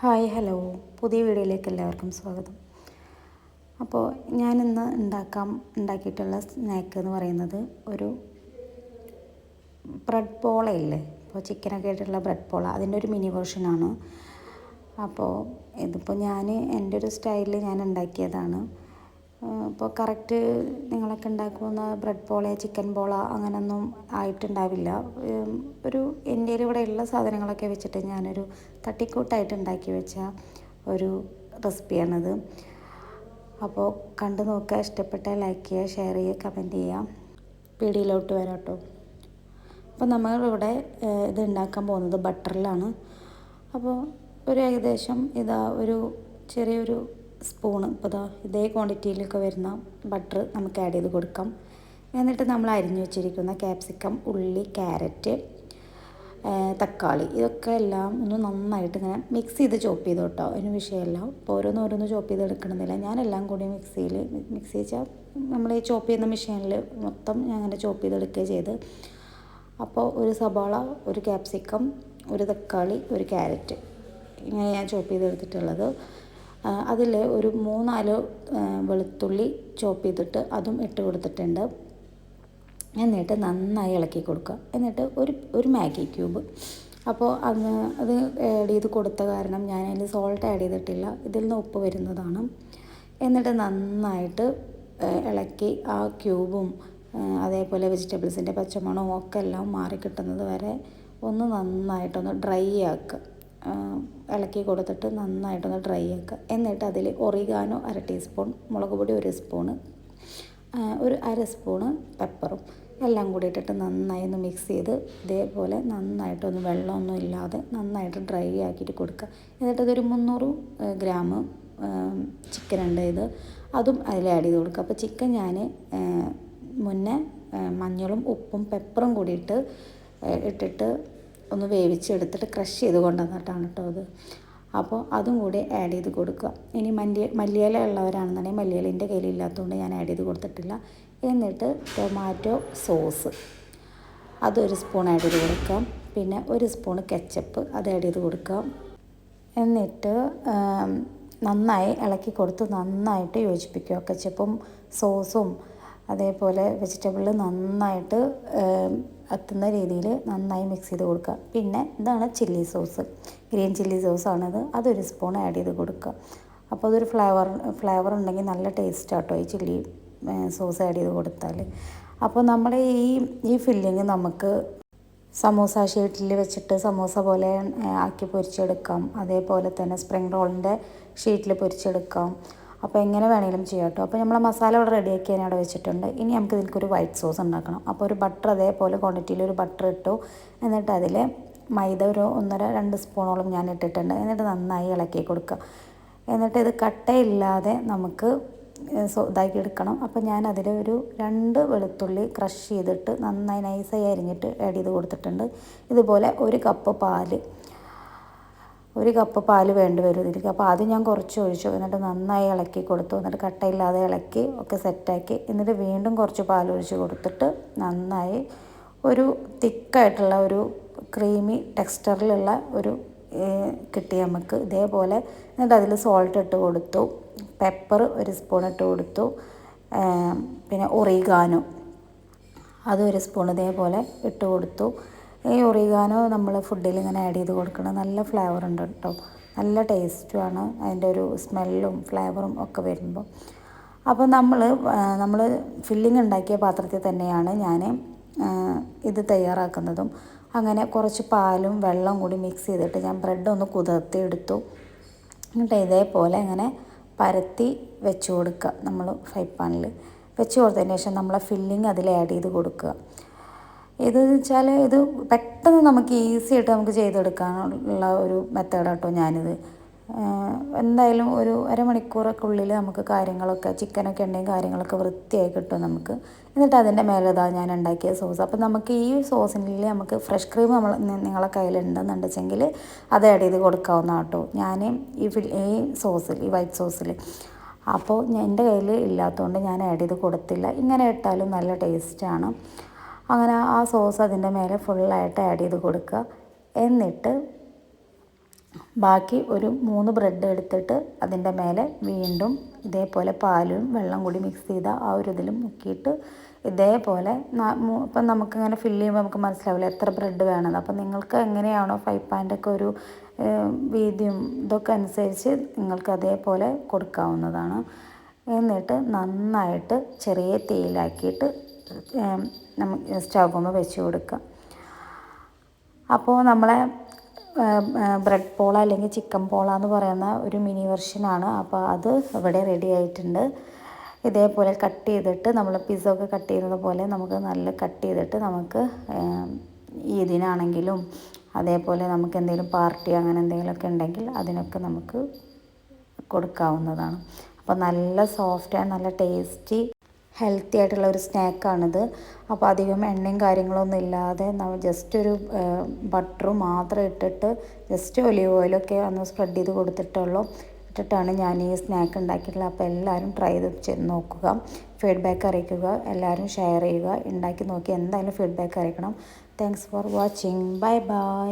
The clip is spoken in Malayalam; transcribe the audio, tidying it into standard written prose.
ഹായ് ഹലോ, പുതിയ വീഡിയോയിലേക്ക് എല്ലാവർക്കും സ്വാഗതം. അപ്പോൾ ഞാനിന്ന് ഉണ്ടാക്കിയിട്ടുള്ള സ്നാക്ക് എന്ന് പറയുന്നത് ഒരു ബ്രെഡ് പോളയില്ലേ, ഇപ്പോൾ ചിക്കനൊക്കെ ആയിട്ടുള്ള ബ്രെഡ് പോള, അതിൻ്റെ ഒരു മിനി വേർഷനാണ്. അപ്പോൾ ഇതിപ്പോൾ എൻ്റെ ഒരു സ്റ്റൈലിൽ ഞാൻ ഉണ്ടാക്കിയതാണ്. ഇപ്പോൾ കറക്റ്റ് നിങ്ങളൊക്കെ ഉണ്ടാക്കുന്ന ബ്രെഡ് പോള ചിക്കൻ പോള അങ്ങനെയൊന്നും ആയിട്ടുണ്ടാവില്ല. ഒരു ഇന്ത്യയിൽ ഇവിടെ ഉള്ള സാധനങ്ങളൊക്കെ വെച്ചിട്ട് ഞാനൊരു തട്ടിക്കൂട്ടായിട്ട് ഉണ്ടാക്കി വെച്ച ഒരു റെസിപ്പിയാണിത്. അപ്പോൾ കണ്ടു നോക്കുക, ഇഷ്ടപ്പെട്ടാൽ ലൈക്ക് ചെയ്യുക, ഷെയർ ചെയ്യുക, കമൻറ്റ് ചെയ്യുക. വീഡിയോയിലോട്ട് വരാം കേട്ടോ. അപ്പോൾ നമ്മളിവിടെ ഇത് ഉണ്ടാക്കാൻ പോകുന്നത് ബട്ടറിലാണ്. അപ്പോൾ ഒരു ഏകദേശം ഒരു ചെറിയൊരു സ്പൂണ്, ഇപ്പോൾ ഇതേ ക്വാണ്ടിറ്റിയിലൊക്കെ വരുന്ന ബട്ടർ നമുക്ക് ആഡ് ചെയ്ത് കൊടുക്കാം. എന്നിട്ട് നമ്മൾ അരിഞ്ഞു വെച്ചിരിക്കുന്ന ക്യാപ്സിക്കം, ഉള്ളി, ക്യാരറ്റ്, തക്കാളി, ഇതൊക്കെ എല്ലാം ഒന്ന് നന്നായിട്ട് ഇങ്ങനെ മിക്സ് ചെയ്ത് ചോപ്പ് ചെയ്ത് കേട്ടോ. അതിന് വിഷയമല്ല, ഇപ്പോൾ ഓരോന്ന് ചോപ്പ് ചെയ്ത് എടുക്കണമെന്നില്ല. ഞാനെല്ലാം കൂടി മിക്സി വെച്ചാൽ നമ്മൾ ഈ ചോപ്പ് ചെയ്യുന്ന മെഷീനിൽ മൊത്തം ഞാൻ അങ്ങനെ ചോപ്പ് ചെയ്തെടുക്കുകയും ചെയ്ത്. അപ്പോൾ ഒരു സവാള, ഒരു ക്യാപ്സിക്കം, ഒരു തക്കാളി, ഒരു ക്യാരറ്റ്, ഇങ്ങനെ ഞാൻ ചോപ്പ് ചെയ്തെടുത്തിട്ടുള്ളത്. അതിൽ ഒരു 3-4 വെളുത്തുള്ളി ചോപ്പ് ചെയ്തിട്ട് അതും ഇട്ട് കൊടുത്തിട്ടുണ്ട്. എന്നിട്ട് നന്നായി ഇളക്കി കൊടുക്കുക. എന്നിട്ട് ഒരു മാഗി ക്യൂബ്, അപ്പോൾ അത് ആഡ് ചെയ്ത് കൊടുത്ത കാരണം ഞാൻ അതിൽ സോൾട്ട് ആഡ് ചെയ്തിട്ടില്ല, ഇതിൽ നിന്ന് ഉപ്പ് വരുന്നതാണ്. എന്നിട്ട് നന്നായിട്ട് ഇളക്കി ആ ക്യൂബും അതേപോലെ വെജിറ്റബിൾസിൻ്റെ പച്ചമണവും ഒക്കെ എല്ലാം മാറി കിട്ടുന്നത് വരെ ഒന്ന് നന്നായിട്ടൊന്ന് ഡ്രൈ ആക്കുക. ഇളക്കി കൊടുത്തിട്ട് നന്നായിട്ടൊന്ന് ഡ്രൈ ആക്കുക. എന്നിട്ട് അതിൽ ഒറിഗാനോ 1/2 ടീസ്പൂൺ, മുളക് പൊടി 1 സ്പൂണ്, ഒരു 1/2 സ്പൂണ് പെപ്പറും എല്ലാം കൂടി ഇട്ടിട്ട് നന്നായി ഒന്ന് മിക്സ് ചെയ്ത് ഇതേപോലെ നന്നായിട്ടൊന്ന് വെള്ളമൊന്നും ഇല്ലാതെ നന്നായിട്ട് ഡ്രൈ ആക്കിയിട്ട് കൊടുക്കുക. എന്നിട്ട് ഇതൊരു 300 ഗ്രാം ചിക്കൻ ഉണ്ട്, അതും അതിൽ ആഡ് ചെയ്ത് കൊടുക്കുക. അപ്പോൾ ചിക്കൻ ഞാൻ മുന്നേ മഞ്ഞളും ഉപ്പും പെപ്പറും കൂടിയിട്ട് ഇട്ടിട്ട് ഒന്ന് വേവിച്ചെടുത്തിട്ട് ക്രഷ് ചെയ്ത് കൊണ്ടുവന്നിട്ടാണ് കേട്ടോ അത്. അപ്പോൾ അതും കൂടി ആഡ് ചെയ്ത് കൊടുക്കുക. ഇനി മല്ലിയില ഉള്ളവരാണെന്നുണ്ടെങ്കിൽ മല്ലിയില എൻ്റെ കയ്യിലില്ലാത്തതുകൊണ്ട് ഞാൻ ആഡ് ചെയ്ത് കൊടുത്തിട്ടില്ല. എന്നിട്ട് ടൊമാറ്റോ സോസ് അതൊരു സ്പൂൺ ആഡ് ചെയ്ത് കൊടുക്കാം. പിന്നെ 1 സ്പൂൺ കെച്ചപ്പ് അത് ആഡ് ചെയ്ത് കൊടുക്കാം. എന്നിട്ട് നന്നായി ഇളക്കി കൊടുത്ത് നന്നായിട്ട് യോജിപ്പിക്കുക. കെച്ചപ്പും സോസും അതേപോലെ വെജിറ്റബിൾ നന്നായിട്ട് എത്തുന്ന രീതിയിൽ നന്നായി മിക്സ് ചെയ്ത് കൊടുക്കുക. പിന്നെ ഇതാണ് ചില്ലി സോസ്, ഗ്രീൻ ചില്ലി സോസാണിത്, അതൊരു സ്പൂൺ ആഡ് ചെയ്ത് കൊടുക്കുക. അപ്പോൾ അതൊരു ഫ്ലേവർ ഉണ്ടെങ്കിൽ നല്ല ടേസ്റ്റാട്ടോ ഈ ചില്ലി സോസ് ആഡ് ചെയ്ത് കൊടുത്താൽ. അപ്പോൾ നമ്മുടെ ഈ ഫില്ലിങ് നമുക്ക് സമോസ ഷീറ്റിൽ വെച്ചിട്ട് സമോസ പോലെ ആക്കി പൊരിച്ചെടുക്കാം. അതേപോലെ തന്നെ സ്പ്രിംഗ് റോളിൻ്റെ ഷീറ്റിൽ പൊരിച്ചെടുക്കാം. അപ്പോൾ എങ്ങനെ വേണമെങ്കിലും ചെയ്യാം കേട്ടോ. അപ്പോൾ നമ്മൾ മസാല ഇവിടെ റെഡിയാക്കി ഞാൻ അവിടെ വെച്ചിട്ടുണ്ട്. ഇനി നമുക്ക് ഇതിൽക്കൊരു വൈറ്റ് സോസ് ഉണ്ടാക്കണം. അപ്പോൾ ഒരു ബട്ടർ അതേപോലെ ക്വാണ്ടിറ്റിയിൽ ഒരു ബട്ടർ ഇട്ടു. എന്നിട്ട് അതിൽ മൈദ ഒരു 1.5-2 സ്പൂണോളം ഞാൻ ഇട്ടിട്ടുണ്ട്. എന്നിട്ട് നന്നായി ഇളക്കി കൊടുക്കുക. എന്നിട്ട് ഇത് കട്ടയില്ലാതെ നമുക്ക് ഇതാക്കി എടുക്കണം. അപ്പോൾ ഞാൻ അതിൽ ഒരു 2 വെളുത്തുള്ളി ക്രഷ് ചെയ്തിട്ട് നന്നായി നൈസായി അരിഞ്ഞിട്ട് ആഡ് ചെയ്ത് കൊടുത്തിട്ടുണ്ട്. ഇതുപോലെ 1 കപ്പ് പാല് വേണ്ടി വരും ഇതിലേക്ക്. അപ്പോൾ അത് ഞാൻ കുറച്ച് ഒഴിച്ചു. എന്നിട്ട് നന്നായി ഇളക്കി കൊടുത്തു. എന്നിട്ട് കട്ടയില്ലാതെ ഇളക്കി ഒക്കെ സെറ്റാക്കി. എന്നിട്ട് വീണ്ടും കുറച്ച് പാൽ ഒഴിച്ച് കൊടുത്തിട്ട് നന്നായി ഒരു തിക്കായിട്ടുള്ള ഒരു ക്രീമി ടെക്സ്ചറിലുള്ള ഒരു കിട്ടി നമുക്ക് ഇതേപോലെ. എന്നിട്ട് അതിൽ സോൾട്ട് ഇട്ട് കൊടുത്തു, പെപ്പർ 1 സ്പൂൺ ഇട്ട് കൊടുത്തു, പിന്നെ ഒറിഗാനോ അത് 1 സ്പൂൺ ഇതേപോലെ ഇട്ട് കൊടുത്തു. ഈ ഒറിഗാനോ നമ്മൾ ഫുഡിൽ ഇങ്ങനെ ആഡ് ചെയ്ത് കൊടുക്കണം. നല്ല ഫ്ലേവർ ഉണ്ട് കേട്ടോ, നല്ല ടേസ്റ്റുമാണ്, അതിൻ്റെ ഒരു സ്മെല്ലും ഫ്ലേവറും ഒക്കെ വരുമ്പോൾ. അപ്പോൾ നമ്മൾ ഫില്ലിങ് ഉണ്ടാക്കിയ പാത്രത്തിൽ തന്നെയാണ് ഞാൻ ഇത് തയ്യാറാക്കുന്നതും. അങ്ങനെ കുറച്ച് പാലും വെള്ളം കൂടി മിക്സ് ചെയ്തിട്ട് ഞാൻ ബ്രെഡ് ഒന്ന് കുതിർത്തി എടുത്തു. എന്നിട്ട് ഇതേപോലെ ഇങ്ങനെ പരത്തി വെച്ച് കൊടുക്കുക. നമ്മൾ ഫ്രൈ പാനിൽ വെച്ച് കൊടുത്തതിന് ശേഷം നമ്മളെ ഫില്ലിങ് അതിൽ ആഡ് ചെയ്ത് കൊടുക്കുക. ഇതെന്ന് വെച്ചാൽ ഇത് പെട്ടെന്ന് നമുക്ക് ഈസി ആയിട്ട് നമുക്ക് ചെയ്തെടുക്കാനുള്ള ഒരു മെത്തേഡാട്ടോ ഞാനിത്. എന്തായാലും ഒരു അരമണിക്കൂറൊക്കെ ഉള്ളിൽ നമുക്ക് കാര്യങ്ങളൊക്കെ ചിക്കനൊക്കെ ഉണ്ടെങ്കിൽ കാര്യങ്ങളൊക്കെ വൃത്തിയായി കിട്ടും നമുക്ക്. എന്നിട്ട് അതിൻ്റെ മേലെ ഞാൻ ഉണ്ടാക്കിയ സോസ്. അപ്പോൾ നമുക്ക് ഈ സോസിൽ നമുക്ക് ഫ്രഷ് ക്രീം നിങ്ങളെ കയ്യിലുണ്ടെന്നുണ്ടെങ്കിൽ അത് ആഡ് ചെയ്ത് കൊടുക്കാവുന്ന കേട്ടോ. ഞാൻ ഈ സോസിൽ, ഈ വൈറ്റ് സോസിൽ, അപ്പോൾ എൻ്റെ കയ്യിൽ ഇല്ലാത്തതുകൊണ്ട് ഞാൻ ആഡ് ചെയ്ത് കൊടുത്തില്ല. ഇങ്ങനെ ഇട്ടാലും നല്ല ടേസ്റ്റാണ്. അങ്ങനെ ആ സോസ് അതിൻ്റെ മേലെ ഫുള്ളായിട്ട് ആഡ് ചെയ്ത് കൊടുക്കുക. എന്നിട്ട് ബാക്കി ഒരു 3 ബ്രെഡ് എടുത്തിട്ട് അതിൻ്റെ മേലെ വീണ്ടും ഇതേപോലെ പാലും വെള്ളം കൂടി മിക്സ് ചെയ്ത ആ ഒരു ഇതിൽ മുക്കിയിട്ട് ഇതേപോലെ ഇപ്പം നമുക്കിങ്ങനെ ഫില്ല് ചെയ്യുമ്പോൾ നമുക്ക് മനസ്സിലാവില്ല എത്ര ബ്രെഡ് വേണമെന്ന്. അപ്പം നിങ്ങൾക്ക് എങ്ങനെയാണോ 5 പാൻ്റൊക്കെ ഒരു വീതിയും ഇതൊക്കെ അനുസരിച്ച് നിങ്ങൾക്ക് അതേപോലെ കൊടുക്കാവുന്നതാണ്. എന്നിട്ട് നന്നായിട്ട് ചെറിയ തീയിലാക്കിയിട്ട് നമുക്ക് സ്റ്റൗമ്മ വെച്ച് കൊടുക്കുക. അപ്പോൾ നമ്മളെ ബ്രെഡ് പോള അല്ലെങ്കിൽ ചിക്കൻ പോള എന്ന് പറയുന്ന ഒരു മിനി വെർഷനാണ്. അപ്പോൾ അത് ഇവിടെ റെഡി ആയിട്ടുണ്ട്. ഇതേപോലെ കട്ട് ചെയ്തിട്ട് നമ്മൾ പിസ്സ ഒക്കെ കട്ട് ചെയ്യുന്നത് പോലെ നമുക്ക് നല്ല കട്ട് ചെയ്തിട്ട് നമുക്ക് ഈദിനാണെങ്കിലും അതേപോലെ നമുക്ക് എന്തെങ്കിലും പാർട്ടി അങ്ങനെ എന്തെങ്കിലുമൊക്കെ ഉണ്ടെങ്കിൽ അതിനൊക്കെ നമുക്ക് കൊടുക്കാവുന്നതാണ്. അപ്പോൾ നല്ല സോഫ്റ്റ് ആൻഡ് നല്ല ടേസ്റ്റി ഹെൽത്തി ആയിട്ടുള്ള ഒരു സ്നാക്കാണിത്. അപ്പോൾ അധികം എണ്ണയും കാര്യങ്ങളൊന്നും ഇല്ലാതെ നമ്മൾ ജസ്റ്റ് ഒരു ബട്ടറും മാത്രം ഇട്ടിട്ട് ജസ്റ്റ് ഒലിവ് ഓയിലൊക്കെ ഒന്ന് സ്പ്രെഡ് ചെയ്ത് ഇട്ടിട്ടാണ് ഞാൻ ഈ സ്നാക്ക് ഉണ്ടാക്കിയിട്ടുള്ളത്. അപ്പോൾ എല്ലാവരും ട്രൈ ചെയ്ത് നോക്കുക, ഫീഡ്ബാക്ക് അറിയിക്കുക, എല്ലാവരും ഷെയർ ചെയ്യുക, ഉണ്ടാക്കി നോക്കി എന്തായാലും ഫീഡ്ബാക്ക് അറിയിക്കണം. Thanks for watching. Bye bye.